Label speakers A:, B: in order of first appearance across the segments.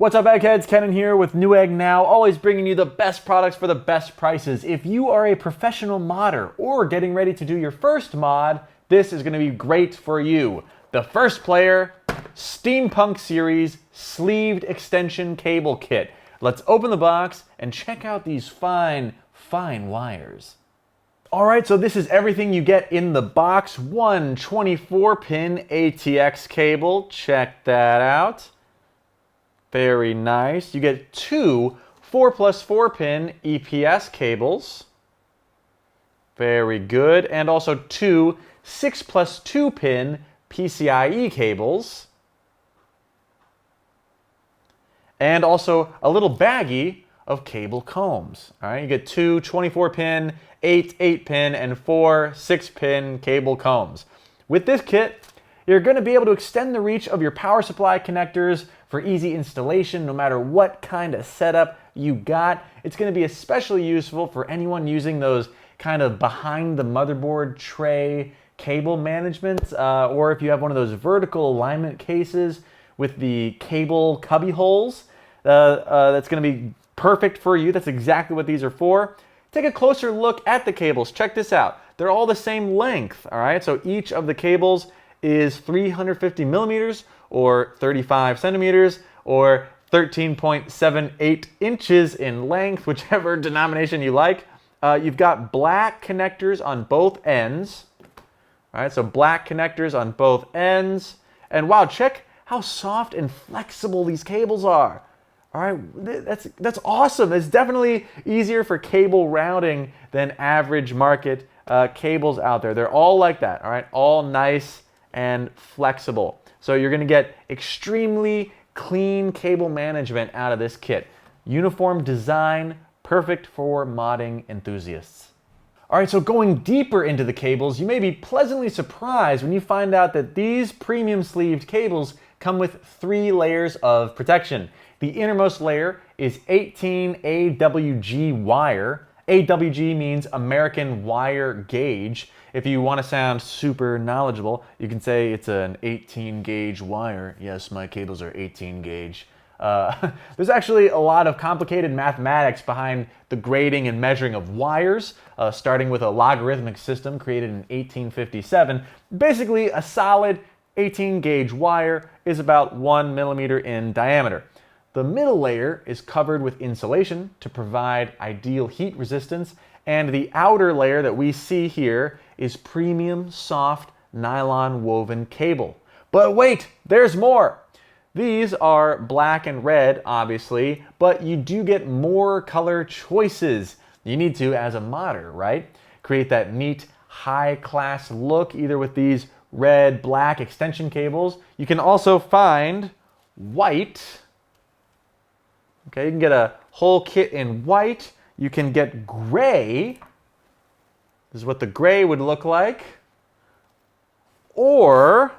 A: What's up, eggheads? Kenan here with Newegg Now, always bringing you the best products for the best prices. If you are a professional modder or getting ready to do your first mod, this is going to be great for you. The 1STPLAYER Steampunk Series Sleeved Extension Cable Kit. Let's open the box and check out these fine wires. Alright, so this is everything you get in the box. One 24-pin ATX cable, check that out. Very nice. You get two 4+4-pin EPS cables. Very good. And also two 6+2-pin PCIe cables. And also a little baggie of cable combs. All right, you get two 24-pin, 8-pin, and four 6-pin cable combs. With this kit, you're going to be able to extend the reach of your power supply connectors for easy installation no matter what kind of setup you got. It's going to be especially useful for anyone using those kind of behind-the-motherboard tray cable management, or if you have one of those vertical alignment cases with the cable cubby holes. That's going to be perfect for you. That's exactly what these are for. Take a closer look at the cables. Check this out. They're all the same length, all right? So each of the cables is 350 millimeters or 35 centimeters or 13.78 inches in length, whichever denomination you like. You've got black connectors on both ends. All right, so black connectors on both ends. And wow, check how soft and flexible these cables are. All right, that's awesome. It's definitely easier for cable routing than average market cables out there. They're all like that, all right? All nice and flexible. So you're gonna get extremely clean cable management out of this kit. Uniform design, perfect for modding enthusiasts. All right, so going deeper into the cables, you may be pleasantly surprised when you find out that these premium sleeved cables come with 3 layers of protection. The innermost layer is 18 AWG wire. AWG means American Wire Gauge. If you want to sound super knowledgeable, you can say it's an 18 gauge wire. Yes, my cables are 18 gauge. There's actually a lot of complicated mathematics behind the grading and measuring of wires, starting with a logarithmic system created in 1857. Basically, a solid 18 gauge wire is about 1 millimeter in diameter. The middle layer is covered with insulation to provide ideal heat resistance, and the outer layer that we see here is premium soft nylon woven cable. But wait, there's more! These are black and red, obviously, but you do get more color choices. You need to as a modder, right? Create that neat, high-class look, either with these red, black extension cables. You can also find white. Okay, you can get a whole kit in white. You can get gray. This is what the gray would look like. Or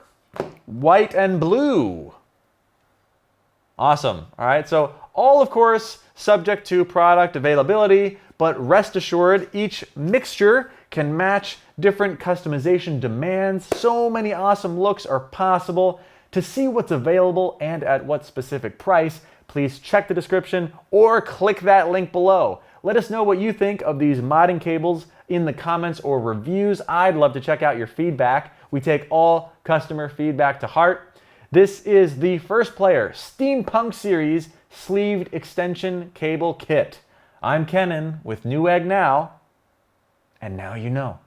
A: white and blue. Awesome. All right, so all, of course, subject to product availability, but rest assured, each mixture can match different customization demands. So many awesome looks are possible. To see what's available and at what specific price, please check the description or click that link below. Let us know what you think of these modding cables in the comments or reviews. I'd love to check out your feedback. We take all customer feedback to heart. This is the 1STPLAYER Steampunk Series Sleeved Extension Cable Kit. I'm Kenan with Newegg Now, and now you know.